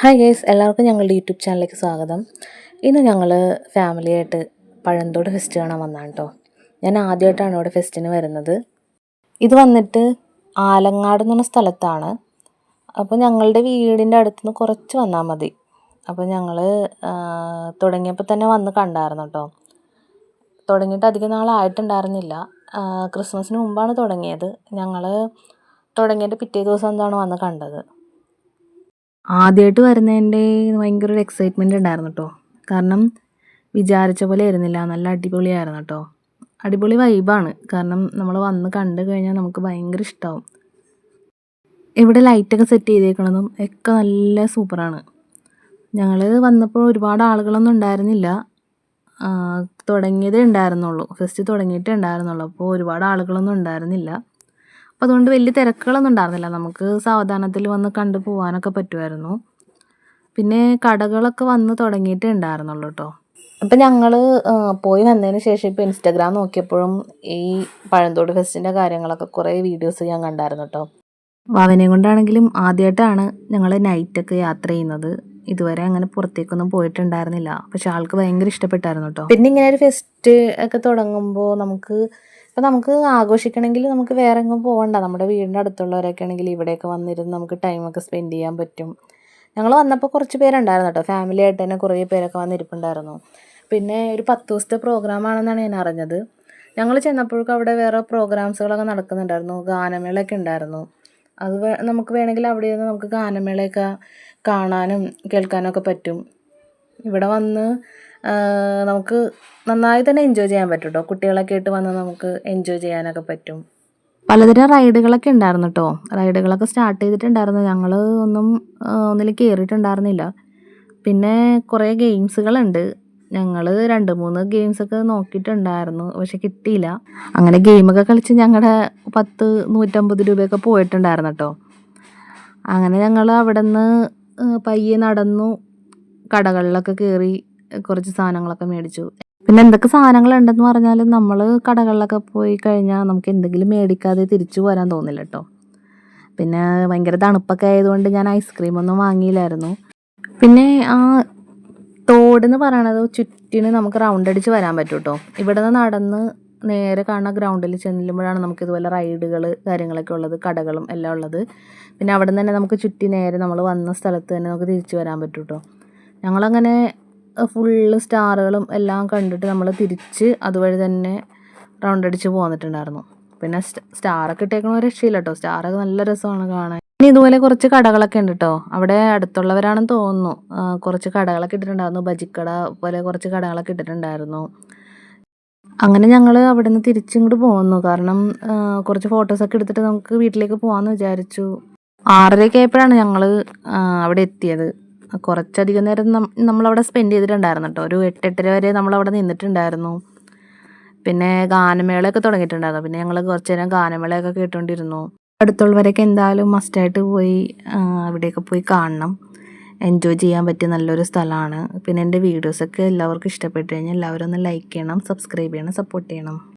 Hi guys, എല്ലാവർക്കും ഞങ്ങളുടെ YouTube ചാനലിലേക്ക് സ്വാഗതം. ഇന്ന് ഞങ്ങൾ ഫാമിലിയായിട്ട് പഴന്തോട് ഫെസ്റ്റ് കാണാൻ വന്നതാണ് കേട്ടോ. ഞാൻ ആദ്യമായിട്ടാണ് ഇവിടെ ഫെസ്റ്റിന് വരുന്നത്. ഇത് വന്നിട്ട് ആലങ്ങാട് എന്ന് പറഞ്ഞ സ്ഥലത്താണ്. അപ്പോൾ ഞങ്ങളുടെ വീടിൻ്റെ അടുത്തുനിന്ന് കുറച്ച് വന്നാൽ മതി. അപ്പോൾ ഞങ്ങൾ തുടങ്ങിയപ്പോൾ തന്നെ വന്ന് കണ്ടായിരുന്നു കേട്ടോ. തുടങ്ങിയിട്ട് അധികം നാളായിട്ടുണ്ടായിരുന്നില്ല. ക്രിസ്മസിന് മുമ്പാണ് തുടങ്ങിയത്. ഞങ്ങൾ തുടങ്ങിയിട്ട് പിറ്റേ ദിവസം എന്താണ് വന്ന് കണ്ടത്. ആദ്യമായിട്ട് വരുന്നതിൻ്റെ ഭയങ്കര ഒരു എക്സൈറ്റ്മെൻ്റ് ഉണ്ടായിരുന്നു കേട്ടോ. കാരണം വിചാരിച്ച പോലെ ആയിരുന്നില്ല, നല്ല അടിപൊളിയായിരുന്നു കേട്ടോ. അടിപൊളി വൈബാണ്. കാരണം നമ്മൾ വന്ന് കണ്ടു കഴിഞ്ഞാൽ നമുക്ക് ഭയങ്കര ഇഷ്ടമാവും. ഇവിടെ ലൈറ്റൊക്കെ സെറ്റ് ചെയ്തേക്കണതും ഒക്കെ നല്ല സൂപ്പറാണ്. ഞങ്ങൾ വന്നപ്പോൾ ഒരുപാട് ആളുകളൊന്നും ഉണ്ടായിരുന്നില്ല. തുടങ്ങിയതേ ഉണ്ടായിരുന്നുള്ളൂ, ഫെസ്റ്റ് തുടങ്ങിയിട്ടേ ഉണ്ടായിരുന്നുള്ളൂ. അപ്പോൾ ഒരുപാട് ആളുകളൊന്നും ഉണ്ടായിരുന്നില്ല. അപ്പോൾ അതുകൊണ്ട് വലിയ തിരക്കുകളൊന്നും ഉണ്ടായിരുന്നില്ല. നമുക്ക് സാവധാനത്തിൽ വന്ന് കണ്ടു പോകാനൊക്കെ പറ്റുമായിരുന്നു. പിന്നെ കടകളൊക്കെ വന്ന് തുടങ്ങിയിട്ടേ ഉണ്ടായിരുന്നുള്ളൂ കേട്ടോ. അപ്പം ഞങ്ങൾ പോയി വന്നതിന് ശേഷം ഇപ്പോൾ ഇൻസ്റ്റാഗ്രാം നോക്കിയപ്പോഴും ഈ പഴന്തോട് ഫെസ്റ്റിൻ്റെ കാര്യങ്ങളൊക്കെ കുറേ വീഡിയോസ് ഞാൻ കണ്ടായിരുന്നു കേട്ടോ. വാവനെ കൊണ്ടാണെങ്കിലും ആദ്യമായിട്ടാണ് ഞങ്ങൾ നൈറ്റൊക്കെ യാത്ര ചെയ്യുന്നത്. ഇതുവരെ അങ്ങനെ പുറത്തേക്കൊന്നും പോയിട്ടുണ്ടായിരുന്നില്ല. പക്ഷെ ആൾക്ക് ഭയങ്കര ഇഷ്ടപ്പെട്ടായിരുന്നു കേട്ടോ. പിന്നെ ഇങ്ങനെ ഒരു ഫെസ്റ്റ് ഒക്കെ തുടങ്ങുമ്പോൾ നമുക്ക് ആഘോഷിക്കണമെങ്കിൽ നമുക്ക് വേറെ എങ്ങും പോകണ്ട. നമ്മുടെ വീടിൻ്റെ അടുത്തുള്ളവരൊക്കെ ആണെങ്കിൽ ഇവിടെയൊക്കെ വന്നിരുന്ന് നമുക്ക് ടൈമൊക്കെ സ്പെൻഡ് ചെയ്യാൻ പറ്റും. ഞങ്ങൾ വന്നപ്പോൾ കുറച്ച് പേരുണ്ടായിരുന്നു കേട്ടോ. ഫാമിലി ആയിട്ട് തന്നെ കുറേ പേരൊക്കെ വന്നിരിപ്പുണ്ടായിരുന്നു. പിന്നെ ഒരു 10 ദിവസത്തെ പ്രോഗ്രാമാണെന്നാണ് ഞാൻ അറിഞ്ഞത്. ഞങ്ങൾ ചെന്നപ്പോഴേക്കും അവിടെ വേറെ പ്രോഗ്രാംസുകളൊക്കെ നടക്കുന്നുണ്ടായിരുന്നു. ഗാനമേളയൊക്കെ ഉണ്ടായിരുന്നു. നമുക്ക് വേണമെങ്കിൽ അവിടെ നിന്ന് നമുക്ക് ഗാനമേളയൊക്കെ കാണാനും കേൾക്കാനും ഒക്കെ പറ്റും. ഇവിടെ വന്ന് നമുക്ക് നന്നായി തന്നെ എൻജോയ് ചെയ്യാൻ പറ്റും കേട്ടോ. കുട്ടികളൊക്കെ ആയിട്ട് വന്ന് നമുക്ക് എൻജോയ് ചെയ്യാനൊക്കെ പറ്റും. പലതരം റൈഡുകളൊക്കെ ഉണ്ടായിരുന്നു കേട്ടോ. റൈഡുകളൊക്കെ സ്റ്റാർട്ട് ചെയ്തിട്ടുണ്ടായിരുന്നു. ഞങ്ങൾ ഒന്നിൽ കയറിയിട്ടുണ്ടായിരുന്നില്ല. പിന്നെ കുറേ ഗെയിംസുകളുണ്ട്. ഞങ്ങൾ 2-3 ഗെയിംസൊക്കെ നോക്കിയിട്ടുണ്ടായിരുന്നു, പക്ഷെ കിട്ടിയില്ല. അങ്ങനെ ഗെയിമൊക്കെ കളിച്ച് ഞങ്ങളുടെ 150 രൂപയൊക്കെ പോയിട്ടുണ്ടായിരുന്നു കേട്ടോ. അങ്ങനെ ഞങ്ങൾ അവിടെ നിന്ന് പയ്യെ നടന്നു കടകളിലൊക്കെ കയറി കുറച്ച് സാധനങ്ങളൊക്കെ മേടിച്ചു. പിന്നെ എന്തൊക്കെ സാധനങ്ങളുണ്ടെന്ന് പറഞ്ഞാലും നമ്മൾ കടകളിലൊക്കെ പോയി കഴിഞ്ഞാൽ നമുക്ക് എന്തെങ്കിലും മേടിക്കാതെ തിരിച്ചു പോരാൻ തോന്നില്ല കേട്ടോ. പിന്നെ ഭയങ്കര തണുപ്പൊക്കെ ആയതുകൊണ്ട് ഞാൻ ഐസ്ക്രീമൊന്നും വാങ്ങിയില്ലായിരുന്നു. പിന്നെ ആ തോടെന്ന് പറയണത് ചുറ്റിന് നമുക്ക് റൗണ്ട് അടിച്ച് വരാൻ പറ്റും കേട്ടോ. ഇവിടെ നിന്ന് നടന്ന് നേരെ കാണുന്ന ഗ്രൗണ്ടിൽ ചെല്ലുമ്പോഴാണ് നമുക്ക് ഇതുപോലെ റൈഡുകൾ കാര്യങ്ങളൊക്കെ ഉള്ളത്, കടകളും എല്ലാം ഉള്ളത്. പിന്നെ അവിടെ നിന്ന് തന്നെ നമുക്ക് ചുറ്റി നേരെ നമ്മൾ വന്ന സ്ഥലത്ത് തന്നെ നമുക്ക് തിരിച്ചു വരാൻ പറ്റും കേട്ടോ. ഞങ്ങളങ്ങനെ ഫുള്ള് സ്റ്റാറുകളും എല്ലാം കണ്ടിട്ട് നമ്മൾ തിരിച്ച് അതുവഴി തന്നെ റൗണ്ട് അടിച്ച് പോന്നിട്ടുണ്ടായിരുന്നു. പിന്നെ സ്റ്റാറൊക്കെ ഇട്ടേക്കണ ഒരു രക്ഷയില്ല കേട്ടോ. സ്റ്റാറൊക്കെ നല്ല രസമാണ് കാണാൻ. ഇനി ഇതുപോലെ കുറച്ച് കടകളൊക്കെ ഉണ്ട് കേട്ടോ. അവിടെ അടുത്തുള്ളവരാണെന്ന് തോന്നുന്നു. കുറച്ച് കടകളൊക്കെ ഇട്ടിട്ടുണ്ടായിരുന്നു. ബജിക്കട പോലെ കുറച്ച് കടകളൊക്കെ ഇട്ടിട്ടുണ്ടായിരുന്നു. അങ്ങനെ ഞങ്ങൾ അവിടെ നിന്ന് തിരിച്ചിങ്ങോട്ട് പോന്നു. കാരണം കുറച്ച് ഫോട്ടോസൊക്കെ എടുത്തിട്ട് നമുക്ക് വീട്ടിലേക്ക് പോകാമെന്ന് വിചാരിച്ചു. 6:30 ആയപ്പോഴാണ് ഞങ്ങൾ അവിടെ എത്തിയത്. കുറച്ചധികം നേരം നമ്മളവിടെ സ്പെൻഡ് ചെയ്തിട്ടുണ്ടായിരുന്നു കേട്ടോ. ഒരു 8-8:30 വരെ നമ്മളവിടെ നിന്നിട്ടുണ്ടായിരുന്നു. പിന്നെ ഗാനമേളയൊക്കെ തുടങ്ങിയിട്ടുണ്ടായിരുന്നു. പിന്നെ ഞങ്ങൾ കുറച്ച് നേരം ഗാനമേളയൊക്കെ കേട്ടുകൊണ്ടിരുന്നു. അടുത്തുള്ളവരൊക്കെ എന്തായാലും മസ്റ്റായിട്ട് പോയി അവിടെയൊക്കെ പോയി കാണണം. എൻജോയ് ചെയ്യാൻ പറ്റിയ നല്ലൊരു സ്ഥലമാണ്. പിന്നെ എൻ്റെ വീഡിയോസൊക്കെ എല്ലാവർക്കും ഇഷ്ടപ്പെട്ടു കഴിഞ്ഞാൽ എല്ലാവരും ഒന്ന് ലൈക്ക് ചെയ്യണം, സബ്സ്ക്രൈബ് ചെയ്യണം, സപ്പോർട്ട് ചെയ്യണം.